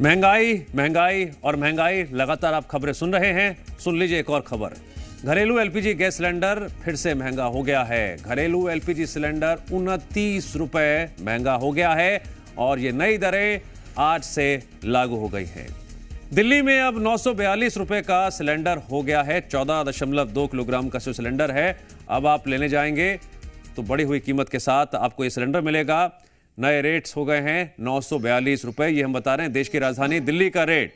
महंगाई महंगाई और महंगाई, लगातार आप खबरें सुन रहे हैं। सुन लीजिए एक और खबर। घरेलू एलपीजी गैस सिलेंडर फिर से महंगा हो गया है। घरेलू एलपीजी सिलेंडर 29 रुपए महंगा हो गया है और ये नई दरें आज से लागू हो गई हैं। दिल्ली में अब 942 रुपए का सिलेंडर हो गया है। 14.2 किलोग्राम का जो सिलेंडर है, अब आप लेने जाएंगे तो बढ़ी हुई कीमत के साथ आपको ये सिलेंडर मिलेगा। नए रेट्स हो गए हैं 942 रुपए, ये हम बता रहे हैं देश की राजधानी दिल्ली का रेट।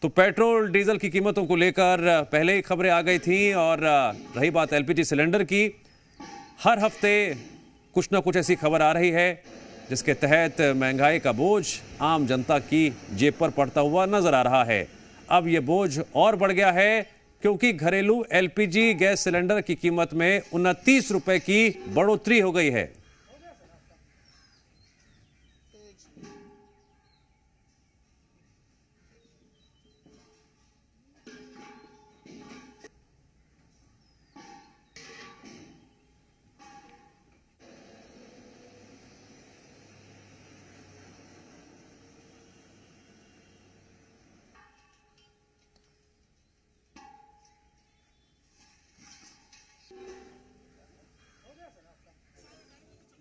तो पेट्रोल डीजल की कीमतों को लेकर पहले ही खबरें आ गई थी और रही बात एलपीजी सिलेंडर की, हर हफ्ते कुछ ना कुछ ऐसी खबर आ रही है जिसके तहत महंगाई का बोझ आम जनता की जेब पर पड़ता हुआ नजर आ रहा है। अब यह बोझ और बढ़ गया है क्योंकि घरेलू एलपीजी गैस सिलेंडर की कीमत में 29 रुपए की बढ़ोतरी हो गई है।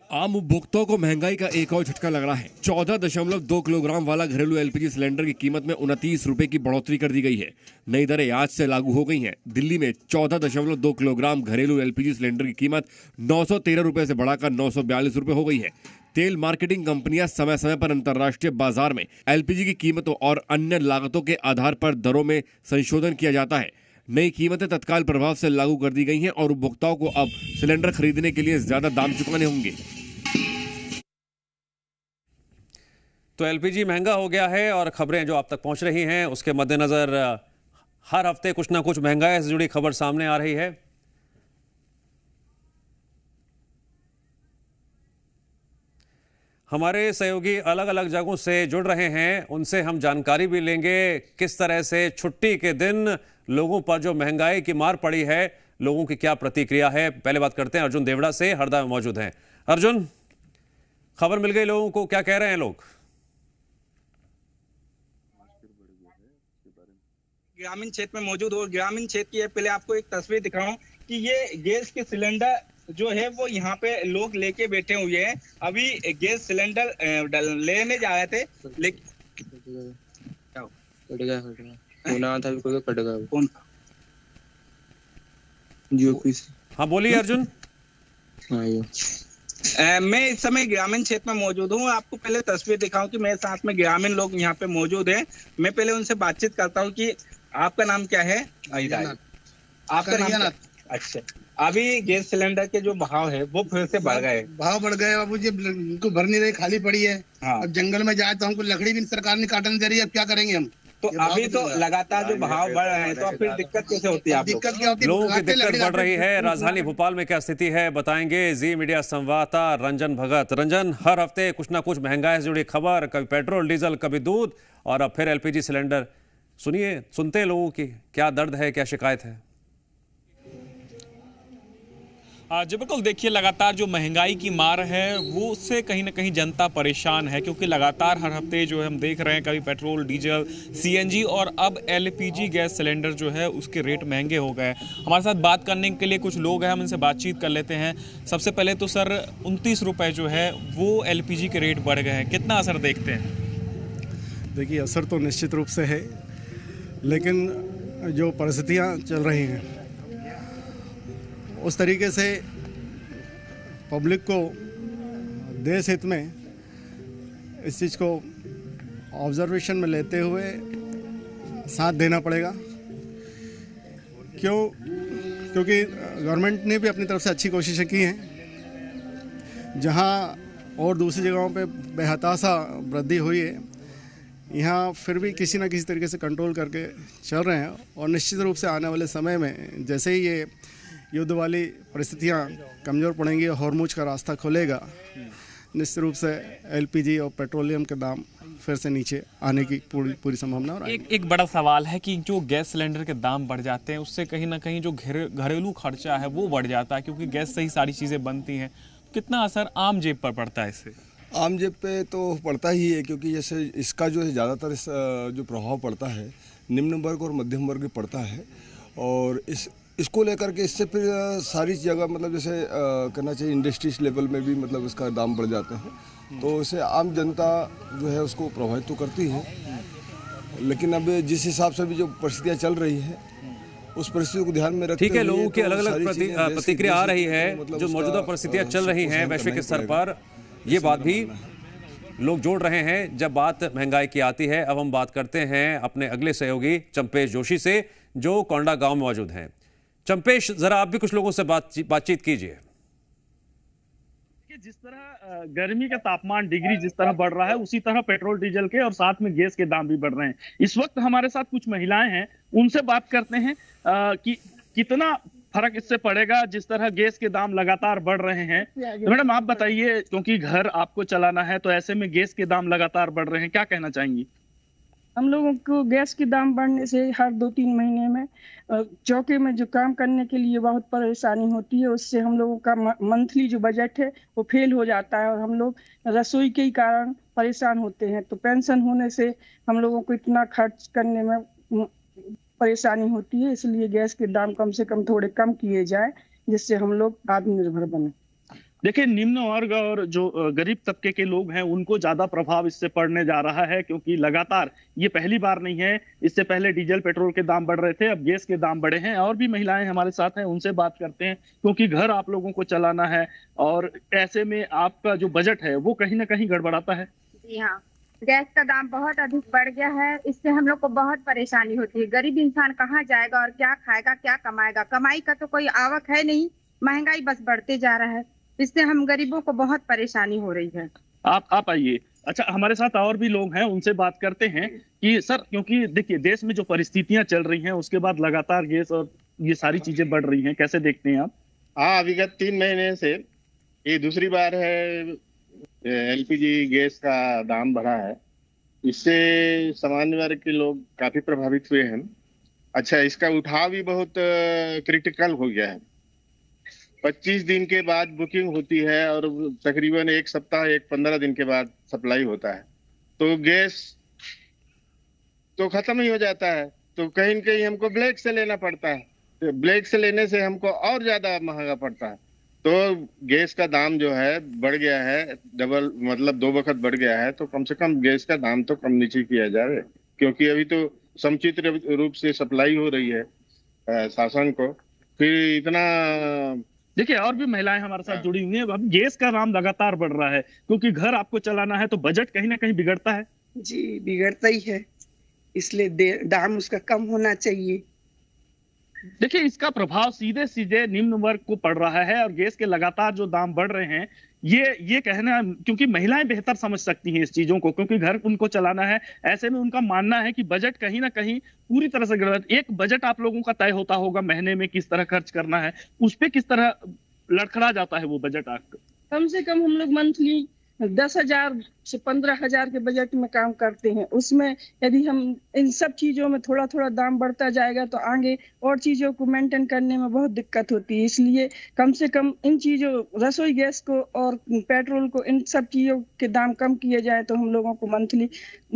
आम उपभोक्ताओं को महंगाई का एक और झटका लग रहा है। 14.2 किलोग्राम वाला घरेलू एलपीजी सिलेंडर की कीमत में 29 रुपए की बढ़ोतरी कर दी गई है। नई दरें आज से लागू हो गई हैं। दिल्ली में 14.2 किलोग्राम घरेलू एलपीजी सिलेंडर की कीमत 913 रुपए से बढ़ाकर 942 रुपए हो गई है। तेल मार्केटिंग कंपनियां समय समय पर अंतर्राष्ट्रीय बाजार में एलपीजी की कीमतों और अन्य लागतों के आधार पर दरों में संशोधन किया जाता है। नई कीमतें तत्काल प्रभाव से लागू कर दी गई हैं और उपभोक्ताओं को अब सिलेंडर खरीदने के लिए ज्यादा दाम चुकाने होंगे। तो एलपीजी महंगा हो गया है और खबरें जो आप तक पहुंच रही हैं उसके मद्देनजर हर हफ्ते कुछ ना कुछ महंगाई से जुड़ी खबर सामने आ रही है। हमारे सहयोगी अलग अलग जगहों से जुड़ रहे हैं, उनसे हम जानकारी भी लेंगे किस तरह से छुट्टी के दिन लोगों पर जो महंगाई की मार पड़ी है, लोगों की क्या प्रतिक्रिया है। पहले बात करते हैं अर्जुन देवड़ा से, हरदा में मौजूद हैं। अर्जुन, खबर मिल गई लोगों को, क्या कह रहे हैं लोग? ग्रामीण क्षेत्र में मौजूद हो, ग्रामीण क्षेत्र की पहले आपको एक तस्वीर दिखाऊं कि ये गैस के सिलेंडर जो है वो यहाँ पे लोग लेके बैठे हुए हैं। अभी गैस सिलेंडर लेने जा रहे थे लेकिन कौन हाँ बोलिए अर्जुन। मैं इस समय ग्रामीण क्षेत्र में मौजूद हूँ। आपको पहले तस्वीर दिखाऊं कि मेरे साथ में ग्रामीण लोग यहाँ पे मौजूद हैं। मैं पहले उनसे बातचीत करता हूँ कि आपका नाम क्या है? आपका नाम? अच्छा, अभी गैस सिलेंडर के जो भाव है वो फिर से बढ़ गए। भाव बढ़ गए बाबू जी, इनको भर नहीं रही, खाली पड़ी है। हाँ। अब जंगल में जाए तो हमको लकड़ी भी सरकार ने काटने दे रही है, अब क्या करेंगे हम? तो अभी तो लगातार जो भाव बढ़ रहे हैं तो फिर दिक्कत कैसे होती है? दिक्कत क्या होती है? लोगों की दिक्कत बढ़ रही है। राजधानी भोपाल में क्या स्थिति है बताएंगे जी मीडिया संवाददाता रंजन भगत। रंजन, हर हफ्ते कुछ ना कुछ महंगाई से जुड़ी खबर, कभी पेट्रोल डीजल, कभी दूध और अब फिर एलपीजी सिलेंडर। सुनते हैं लोगों की क्या दर्द है, क्या शिकायत है? जी बिल्कुल, देखिए लगातार जो महंगाई की मार है वो उससे कहीं ना कहीं जनता परेशान है क्योंकि लगातार हर हफ्ते जो है हम देख रहे हैं कभी पेट्रोल डीजल सीएनजी और अब एलपीजी गैस सिलेंडर जो है उसके रेट महंगे हो गए। हमारे साथ बात करने के लिए कुछ लोग हैं, हम इनसे बातचीत कर लेते हैं। सबसे पहले तो सर 29 रुपये जो है वो एलपीजी के रेट बढ़ गए हैं, कितना असर देखते हैं? देखिए असर तो निश्चित रूप से है, लेकिन जो परिस्थितियाँ चल रही हैं उस तरीके से पब्लिक को देश हित में इस चीज़ को ऑब्जर्वेशन में लेते हुए साथ देना पड़ेगा। क्योंकि गवर्नमेंट ने भी अपनी तरफ से अच्छी कोशिशें की हैं। जहां और दूसरी जगहों पे बेहताशा वृद्धि हुई है, यहाँ फिर भी किसी न किसी तरीके से कंट्रोल करके चल रहे हैं और निश्चित रूप से आने वाले समय में जैसे ही ये युद्ध वाली परिस्थितियाँ कमज़ोर पड़ेंगी, हॉर्मुज का रास्ता खुलेगा, निश्चित रूप से एलपीजी और पेट्रोलियम के दाम फिर से नीचे आने की पूरी संभावना है। एक बड़ा सवाल है कि जो गैस सिलेंडर के दाम बढ़ जाते हैं उससे कहीं ना कहीं जो घरेलू खर्चा है वो बढ़ जाता है क्योंकि गैस से ही सारी चीज़ें बनती हैं। कितना असर आम जेब पर पड़ता है इससे? आम जेब पे तो पड़ता ही है, क्योंकि जैसे इसका जो है ज़्यादातर जो प्रभाव पड़ता है निम्न वर्ग और मध्यम वर्ग पे पड़ता है। और इसको लेकर के इससे फिर सारी जगह मतलब जैसे कहना चाहिए इंडस्ट्रीज लेवल में भी मतलब इसका दाम बढ़ जाते हैं, तो इससे आम जनता जो है उसको प्रभावित तो करती है। लेकिन अब जिस हिसाब से भी जो परिस्थितियाँ चल रही हैं उस परिस्थिति को ध्यान में रखते हुए ठीक है, लोगों की अलग अलग प्रतिक्रिया आ रही है। जो मौजूदा परिस्थितियां चल रही हैं वैश्विक स्तर पर, ये बात भी लोग जोड़ रहे हैं जब बात महंगाई की आती है। अब हम बात करते हैं अपने अगले सहयोगी चंपेश जोशी से, जो कोंडा गांव में मौजूद हैं। चंपेश, जरा आप भी कुछ लोगों से बातचीत कीजिए। जिस तरह गर्मी का तापमान डिग्री जिस तरह बढ़ रहा है, उसी तरह पेट्रोल डीजल के और साथ में गैस के दाम भी बढ़ रहे हैं। इस वक्त हमारे साथ कुछ महिलाएं हैं, उनसे बात करते हैं कि कितना फर्क इससे पड़ेगा जिस तरह गैस के दाम लगातार बढ़ रहे हैं। तो मैडम आप बताइए, क्योंकि घर आपको चलाना है तो ऐसे में गैस के दाम लगातार बढ़ रहे हैं, क्या कहना चाहेंगी? हम लोगों को गैस के दाम बढ़ने से हर 2-3 महीने में चौके में जो काम करने के लिए बहुत परेशानी होती है। उससे हम लोगों का मंथली जो बजट है वो फेल हो जाता है और हम लोग रसोई के ही कारण परेशान होते हैं। तो पेंशन होने से हम लोगों को इतना खर्च करने में परेशानी होती है, इसलिए गैस के दाम कम से कम थोड़े कम किए जाए, जिससे हम लोग आत्मनिर्भर बने। देखिए, निम्न वर्ग और जो गरीब तबके के लोग हैं उनको ज्यादा प्रभाव इससे पड़ने जा रहा है, क्योंकि लगातार ये पहली बार नहीं है, इससे पहले डीजल पेट्रोल के दाम बढ़ रहे थे, अब गैस के दाम बढ़े हैं। और भी महिलाएं हमारे साथ हैं, उनसे बात करते हैं, क्योंकि घर आप लोगों को चलाना है और ऐसे में आपका जो बजट है वो कहीं ना कहीं गड़बड़ाता है। जी हाँ, गैस का दाम बहुत अधिक बढ़ गया है, इससे हम लोग को बहुत परेशानी होती है। गरीब इंसान कहाँ जाएगा और क्या खाएगा, क्या कमाएगा? कमाई का तो कोई आवक है नहीं, महंगाई बस बढ़ते जा रहा है, इससे हम गरीबों को बहुत परेशानी हो रही है। आप आइए। अच्छा, हमारे साथ और भी लोग हैं, उनसे बात करते हैं कि सर, क्योंकि देखिए देश में जो परिस्थितियां चल रही हैं उसके बाद लगातार गैस और ये सारी चीजें बढ़ रही हैं, कैसे देखते हैं आप? हाँ, विगत 3 महीने से ये दूसरी बार है एलपीजी गैस का दाम बढ़ा है। इससे सामान्य वर्ग के लोग काफी प्रभावित हुए हैं। अच्छा, इसका उठाव भी बहुत क्रिटिकल हो गया है। 25 दिन के बाद बुकिंग होती है और तकरीबन 1 सप्ताह 15 दिन के बाद सप्लाई होता है, तो गैस तो खत्म ही हो जाता है। तो कहीं न कहीं हमको ब्लैक से लेना पड़ता है, ब्लैक से लेने से हमको और ज्यादा महंगा पड़ता है। तो गैस का दाम जो है बढ़ गया है, डबल मतलब 2 वक्त बढ़ गया है। तो कम से कम गैस का दाम तो कम नीचे किया जाए, क्योंकि अभी तो समुचित रूप से सप्लाई हो रही है शासन को। फिर इतना देखिए, और भी महिलाएं हमारे साथ जुड़ी हुई हैं। अब गैस का दाम लगातार बढ़ रहा है, क्योंकि घर आपको चलाना है तो बजट कहीं ना कहीं बिगड़ता है। जी, बिगड़ता ही है, इसलिए दाम उसका कम होना चाहिए। देखिए, इसका प्रभाव सीधे सीधे निम्न वर्ग को पड़ रहा है और गैस के लगातार जो दाम बढ़ रहे हैं, ये कहना, क्योंकि महिलाएं बेहतर समझ सकती हैं इस चीजों को, क्योंकि घर उनको चलाना है। ऐसे में उनका मानना है कि बजट कहीं ना कहीं पूरी तरह से गलत। एक बजट आप लोगों का तय होता होगा महीने में किस तरह खर्च करना है, उस पे किस तरह लड़खड़ा जाता है वो बजट आपका? कम से कम हम लोग मंथली 10,000 से 15,000 के बजट में काम करते हैं। उसमें यदि हम इन सब चीजों में थोड़ा थोड़ा दाम बढ़ता जाएगा तो आगे और चीजों को मेंटेन करने में बहुत दिक्कत होती है। इसलिए कम से कम इन चीजों, रसोई गैस को और पेट्रोल को, इन सब चीजों के दाम कम किए जाए तो हम लोगों को मंथली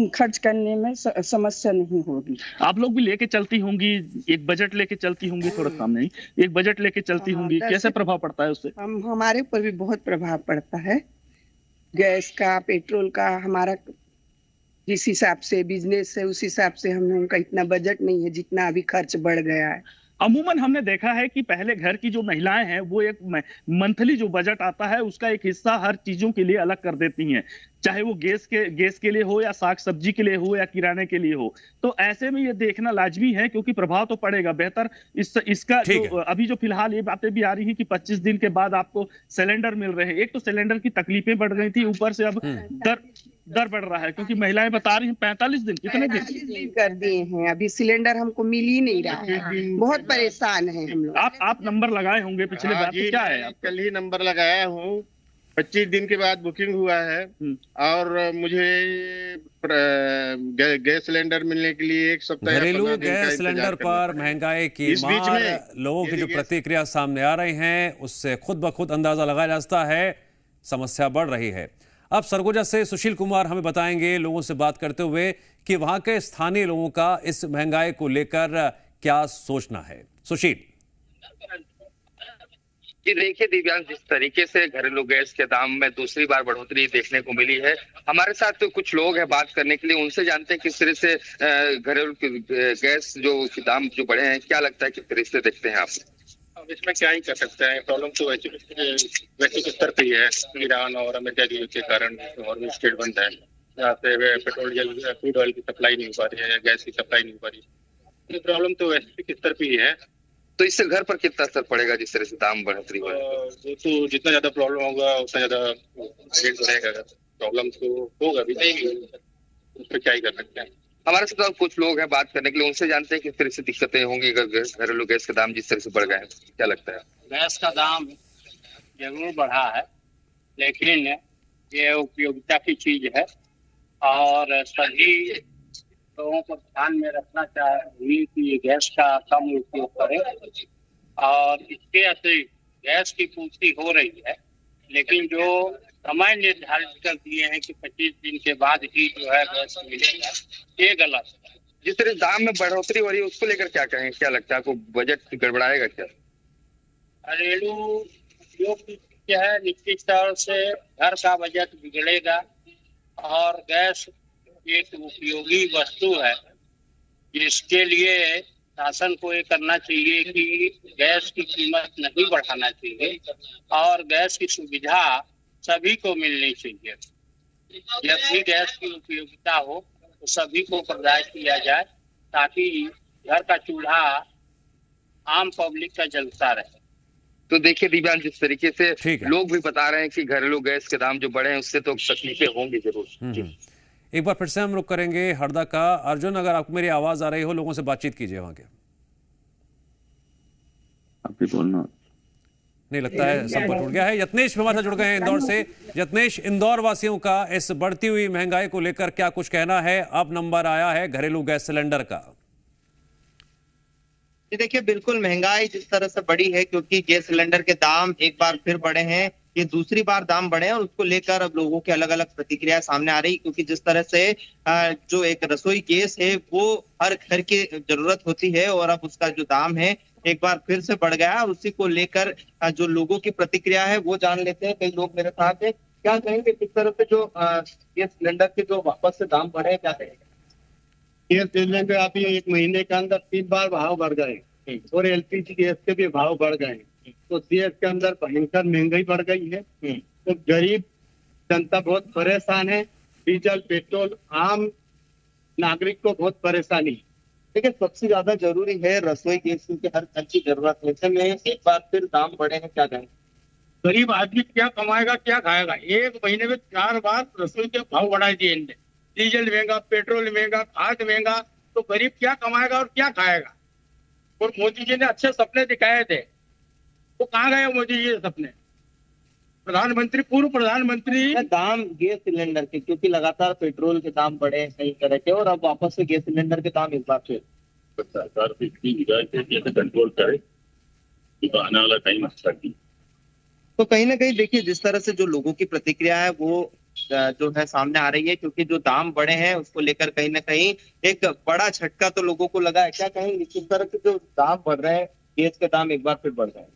खर्च करने में समस्या नहीं होगी। आप लोग भी लेके चलती होंगी, एक बजट लेके चलती होंगी, थोड़ा सामने एक बजट लेके चलती होंगी, कैसे प्रभाव पड़ता है उससे? हमारे ऊपर भी बहुत प्रभाव पड़ता है, गैस का, पेट्रोल का। हमारा जिस हिसाब से बिजनेस है उस हिसाब से हम लोगों का इतना बजट नहीं है जितना अभी खर्च बढ़ गया है। अमूमन हमने देखा है कि पहले घर की जो महिलाएं हैं वो एक मंथली जो बजट आता है उसका एक हिस्सा हर चीजों के लिए अलग कर देती हैं, चाहे वो गैस के लिए हो या साग सब्जी के लिए हो या किराने के लिए हो। तो ऐसे में ये देखना लाजमी है, क्योंकि प्रभाव तो पड़ेगा। बेहतर इसका जो अभी जो फिलहाल ये बातें भी आ रही हैं कि 25 दिन के बाद आपको सिलेंडर मिल रहे हैं। एक तो सिलेंडर की तकलीफें बढ़ गई थी, ऊपर से अब दर बढ़ रहा है, क्योंकि महिलाएं बता रही हैं 45 दिन, कितने दिन कर दिए हैं, अभी सिलेंडर हमको मिल ही नहीं रहा है, बहुत परेशान है हम लोग। आप नंबर लगाए होंगे पिछले बार, तो क्या है? कल ही नंबर लगाया हूँ, 25 दिन के बाद बुकिंग हुआ है और मुझे गैस सिलेंडर मिलने के लिए 1 सप्ताह घरेलू गैस सिलेंडर पर महंगाई की मार, लोगों की जो प्रतिक्रिया सामने आ रही हैं उससे खुद ब खुद अंदाजा लगाया जा सकता है समस्या बढ़ रही है। अब सरगोजा से सुशील कुमार हमें बताएंगे लोगों से बात करते हुए कि वहां के स्थानीय लोगों का इस महंगाई को लेकर क्या सोचना है। सुशील जी, देखिए दिव्यांश, जिस तरीके से घरेलू गैस के दाम में दूसरी बार बढ़ोतरी देखने को मिली है, हमारे साथ तो कुछ लोग हैं बात करने के लिए, उनसे जानते हैं किस तरह से घरेलू गैस जो दाम जो बढ़े हैं, क्या लगता है किस तरह से देखते हैं आप? अब इसमें क्या ही कर सकते हैं, प्रॉब्लम तो वैश्विक स्तर पर ही है। ईरान और अमेरिका के कारण और स्टेट बंद है, यहाँ से पेट्रोल क्रूड ऑयल की सप्लाई नहीं हो पा रही है या गैस की सप्लाई नहीं हो पा रही है। प्रॉब्लम तो वैश्विक स्तर पर ही है। तो इससे घर पर कितना असर पड़ेगा जिस तरह से दाम बढ़ोतरी हो? वो तो जितना ज्यादा प्रॉब्लम होगा उतना ज्यादा रेट बढ़ेगा। प्रॉब्लम तो होगा भी, उस पर क्या ही कर सकते हैं। हमारे साथ कुछ लोग हैं बात करने के लिए, उनसे जानते हैं किस तरह से दिक्कतें होंगी अगर घरेलू गैस का दाम जिस तरह से बढ़ गए हैं, क्या लगता है? गैस का दाम जरूर बढ़ा है, लेकिन ये उपयोगिता की चीज है और सभी लोगों को ध्यान में रखना चाहिए कि ये गैस का कम उपयोग करें। और इसके अतिरिक्त गैस की पूर्ति हो रही है, लेकिन जो समय निर्धारित कर दिए हैं कि 25 दिन के बाद ही जो है गैस मिलेगा, ये गलत है। जिस तरह दाम में बढ़ोतरी हो रही है उसको लेकर क्या कहें, क्या लगता है आपको? बजट गड़बड़ाएगा क्या? घरेलू उपयोग की है, निश्चित तौर से घर का बजट बिगड़ेगा और गैस एक उपयोगी वस्तु है, जिसके लिए शासन को ये करना चाहिए कि गैस की कीमत नहीं बढ़ाना चाहिए और गैस की सुविधा सभी को मिलनी चाहिए। जब भी गैस की उपयोगिता हो तो सभी को प्रदान किया जाए ताकि घर का चूल्हा आम पब्लिक का जलता रहे। तो देखिए दिव्यांश, जिस तरीके से लोग भी बता रहे हैं कि घरेलू गैस के दाम जो बढ़े हैं उससे तो तकलीफें होंगी जरूर। एक बार फिर से हम रुक करेंगे हरदा का। अर्जुन, अगर आपको मेरी आवाज आ रही हो, लोगों से बातचीत कीजिए वहां के। आपके बोलना नहीं लगता है संपर्क टूट गया है। यत्नेश हमारे साथ जुड़ गए हैं इंदौर से। यत्नेश, इंदौर वासियों का इस बढ़ती हुई महंगाई को लेकर क्या कुछ कहना है? अब नंबर आया है घरेलू गैस सिलेंडर का। देखिए, बिल्कुल महंगाई जिस तरह से बढ़ी है, क्योंकि गैस सिलेंडर के दाम एक बार फिर बढ़े हैं, ये दूसरी बार दाम बढ़े हैं और उसको लेकर अब लोगों की अलग अलग प्रतिक्रिया सामने आ रही, क्योंकि जिस तरह से जो एक रसोई गैस है वो हर घर की जरूरत होती है और अब उसका जो दाम है एक बार फिर से बढ़ गया है। और उसी को लेकर जो लोगों की प्रतिक्रिया है वो जान लेते हैं। कई लोग मेरे साथ है, क्या कहेंगे किस तरह से जो गैस सिलेंडर के जो वापस से दाम बढ़े, क्या कहेंगे? गैस सिलेंडर अभी 1 महीने के अंदर 3 बार भाव बढ़ गए और एलपीजी गैस के भी भाव बढ़ गए, तो देश के अंदर भयंकर महंगाई बढ़ गई है। तो गरीब जनता बहुत परेशान है, डीजल पेट्रोल आम नागरिक को बहुत परेशानी है। देखिए, सबसे ज्यादा जरूरी है रसोई गैस की हर घर की जरूरत है, ऐसे में एक बार फिर दाम बढ़े हैं, क्या कहें? गरीब आदमी क्या कमाएगा, क्या खाएगा? 1 महीने में 4 बार रसोई के भाव बढ़ा दिए इनने। डीजल महंगा, पेट्रोल महंगा, खाद महंगा, तो गरीब क्या कमाएगा और क्या खाएगा? और मोदी जी ने अच्छे सपने दिखाए थे, वो कहाँ गए मोदी जी सपने? प्रधानमंत्री, पूर्व प्रधानमंत्री दाम गैस सिलेंडर के, क्योंकि लगातार पेट्रोल के दाम बढ़े कई तरह के और अब वापस से गैस सिलेंडर के दाम इस बार फिर सरकार से कंट्रोल करे, आने वाला टाइम अच्छा की। तो कहीं ना कहीं देखिए, जिस तरह से जो लोगों की प्रतिक्रिया है वो जो है सामने आ रही है, क्योंकि जो दाम बढ़े हैं उसको लेकर कहीं ना कहीं एक बड़ा झटका तो लोगों को लगा है। क्या कहेंगे किस तरह के जो दाम बढ़ रहे हैं, गैस के दाम एक बार फिर बढ़ रहे हैं?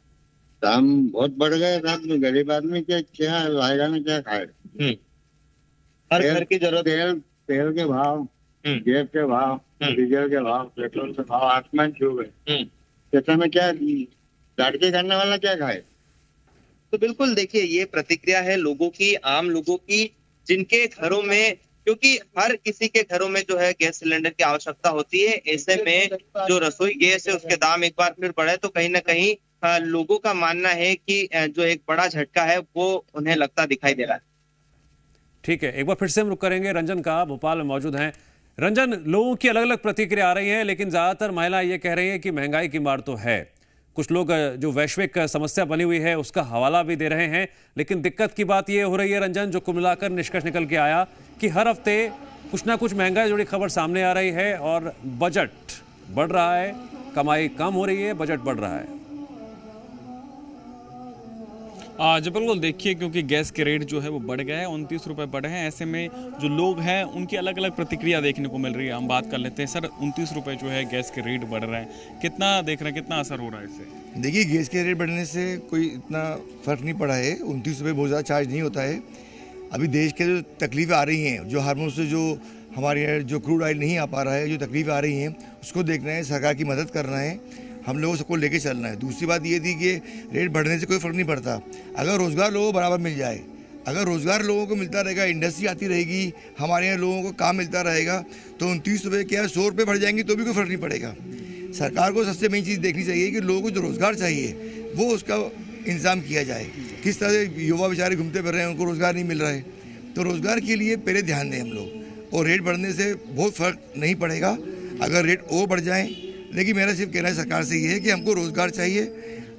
दाम बहुत बढ़ गए साहब, गरीब आदमी क्या लाएगा ना, क्या खाएगा? हर घर की जरूरत। तेल के भाव, गैस के भाव, डीजल के भाव, पेट्रोल के भाव आसमान छू गए। ऐसे में क्या लड़के करने वाला क्या खाए? तो बिल्कुल देखिए, ये प्रतिक्रिया है लोगों की, आम लोगों की, जिनके घरों में, क्योंकि हर किसी के घरों में जो है गैस सिलेंडर की आवश्यकता होती है। ऐसे में जो रसोई गैस है उसके दाम एक बार फिर बढ़े, तो कहीं ना कहीं लोगों का मानना है कि जो एक बड़ा झटका है वो उन्हें लगता दिखाई दे रहा है। ठीक है, एक बार फिर से हम रुक करेंगे रंजन का, भोपाल में मौजूद हैं। रंजन, लोगों की अलग अलग प्रतिक्रिया आ रही है, लेकिन ज्यादातर महिलाएं ये कह रही हैं कि महंगाई की मार तो है। कुछ लोग जो वैश्विक समस्या बनी हुई है उसका हवाला भी दे रहे हैं, लेकिन दिक्कत की बात यह हो रही है रंजन, जो कुल मिलाकर निष्कर्ष निकल के आया कि हर हफ्ते कुछ ना कुछ महंगाई जुड़ी खबर सामने आ रही है और बजट बढ़ रहा है, कमाई कम हो रही है, बजट बढ़ रहा है। जी बिल्कुल देखिए, क्योंकि गैस के रेट जो है वो बढ़ गए हैं, 29 रुपये बढ़े हैं। ऐसे में जो लोग हैं उनकी अलग अलग प्रतिक्रिया देखने को मिल रही है। हम बात कर लेते हैं। सर, 29 रुपये जो है गैस के रेट बढ़ रहे हैं, कितना देख रहे हैं, कितना असर हो रहा है इससे? देखिए, गैस के रेट बढ़ने से कोई इतना फ़र्क नहीं पड़ा है। 29 रुपये बहुत ज़्यादा चार्ज नहीं होता है। अभी देश के जो तकलीफ़ें आ रही हैं, जो हार्मोन से जो हमारे यहाँ जो क्रूड ऑयल नहीं आ पा रहा है, जो तकलीफ़ें आ रही हैं, उसको देखना है, सरकार की मदद करना है, हम लोगों सबको लेके चलना है। दूसरी बात ये थी कि रेट बढ़ने से कोई फ़र्क नहीं पड़ता अगर रोज़गार लोगों को बराबर मिल जाए। अगर रोज़गार लोगों को मिलता रहेगा, इंडस्ट्री आती रहेगी, हमारे यहाँ लोगों को काम मिलता रहेगा, तो 29 रुपये क्या 100 रुपये बढ़ जाएंगे तो भी कोई फ़र्क नहीं पड़ेगा। सरकार को सबसे मेन चीज़ देखनी चाहिए कि लोगों को जो रोज़गार चाहिए वो उसका इंतज़ाम किया जाए। किस तरह से युवा बेचारे घूमते फिर रहे हैं, उनको रोज़गार नहीं मिल रहा है, तो रोज़गार के लिए पहले ध्यान दें हम लोग। और रेट बढ़ने से बहुत फ़र्क नहीं पड़ेगा अगर रेट और बढ़ जाएँ। लेकिन मेरा सिर्फ कहना है सरकार से ये है कि हमको रोज़गार चाहिए,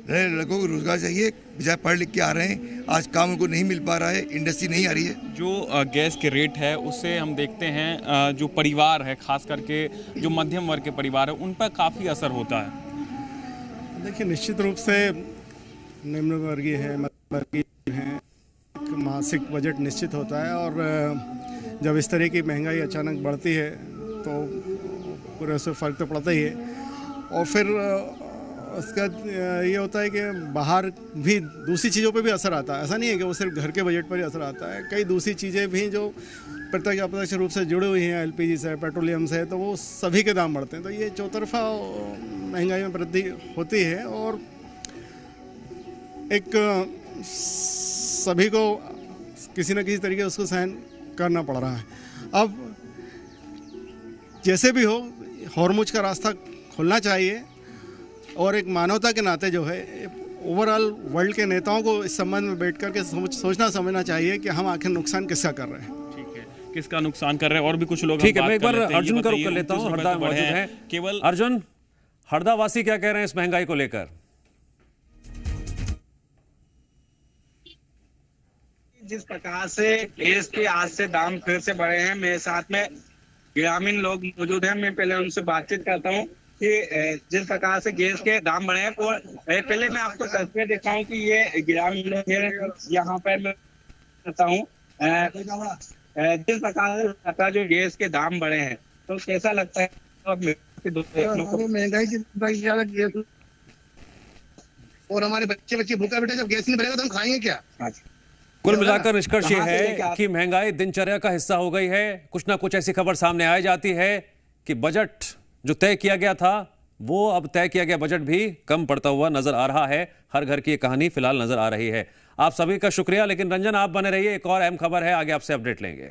लड़कों को रोज़गार चाहिए। बेचारे पढ़ लिख के आ रहे हैं, आज काम उनको नहीं मिल पा रहा है, इंडस्ट्री नहीं आ रही है। जो गैस के रेट है उससे हम देखते हैं जो परिवार है, खास करके जो मध्यम वर्ग के परिवार है, उन पर काफ़ी असर होता है। देखिए, निश्चित रूप से निम्न वर्गीय है, मध्यम वर्गीय है, एक मासिक बजट निश्चित होता है, और जब इस तरह की महंगाई अचानक बढ़ती है तो पूरे से फ़र्क तो पड़ता ही है। और फिर उसका ये होता है कि बाहर भी दूसरी चीज़ों पे भी असर आता है। ऐसा नहीं है कि वो सिर्फ घर के बजट पर ही असर आता है, कई दूसरी चीज़ें भी जो प्रत्यक्ष अप्रत्यक्ष रूप से जुड़ी हुई हैं एलपीजी से, पेट्रोलियम से, तो वो सभी के दाम बढ़ते हैं। तो ये चौतरफा महंगाई में वृद्धि होती है और एक सभी को किसी न किसी तरीके उसको सहन करना पड़ रहा है। अब जैसे भी हो, हॉर्मुज का रास्ता खुलना चाहिए, और एक मानवता के नाते जो है ओवरऑल वर्ल्ड के नेताओं को इस संबंध में बैठ कर के सोचना समझना चाहिए कि हम आखिर नुकसान किसका कर रहे हैं। ठीक है, किसका नुकसान कर रहे हैं, और भी कुछ लोग ठीक है। मैं एक बार अर्जुन का रुख कर लेता हूँ, हरदा मौजूद है। केवल अर्जुन, हरदा वासी क्या कह रहे हैं इस महंगाई को लेकर? जिस प्रकार से गैस के आज से दाम फिर से बढ़े हैं, मेरे साथ में ग्रामीण लोग मौजूद हैं, मैं पहले उनसे बातचीत करता हूँ कि जिस प्रकार से गैस के दाम बढ़े हैं। और पहले मैं आपको तस्वीर दिखाऊं कि ये ग्रामीण लोग हैं, यहाँ पर मैं करता हूँ जिस प्रकार से जो गैस के दाम बढ़े हैं, तो कैसा लगता है? महंगाई की ज्यादा गैस, और हमारे बच्चे भूखा बैठे, जब गैस नहीं बढ़ेगा तो हम खाएंगे क्या? कुल मिलाकर निष्कर्ष ये है कि महंगाई दिनचर्या का हिस्सा हो गई है। कुछ ना कुछ ऐसी खबर सामने आ जाती है कि बजट जो तय किया गया था, वो अब तय किया गया बजट भी कम पड़ता हुआ नजर आ रहा है। हर घर की ये कहानी फिलहाल नजर आ रही है। आप सभी का शुक्रिया। लेकिन रंजन, आप बने रहिए, एक और अहम खबर है, आगे आपसे अपडेट लेंगे।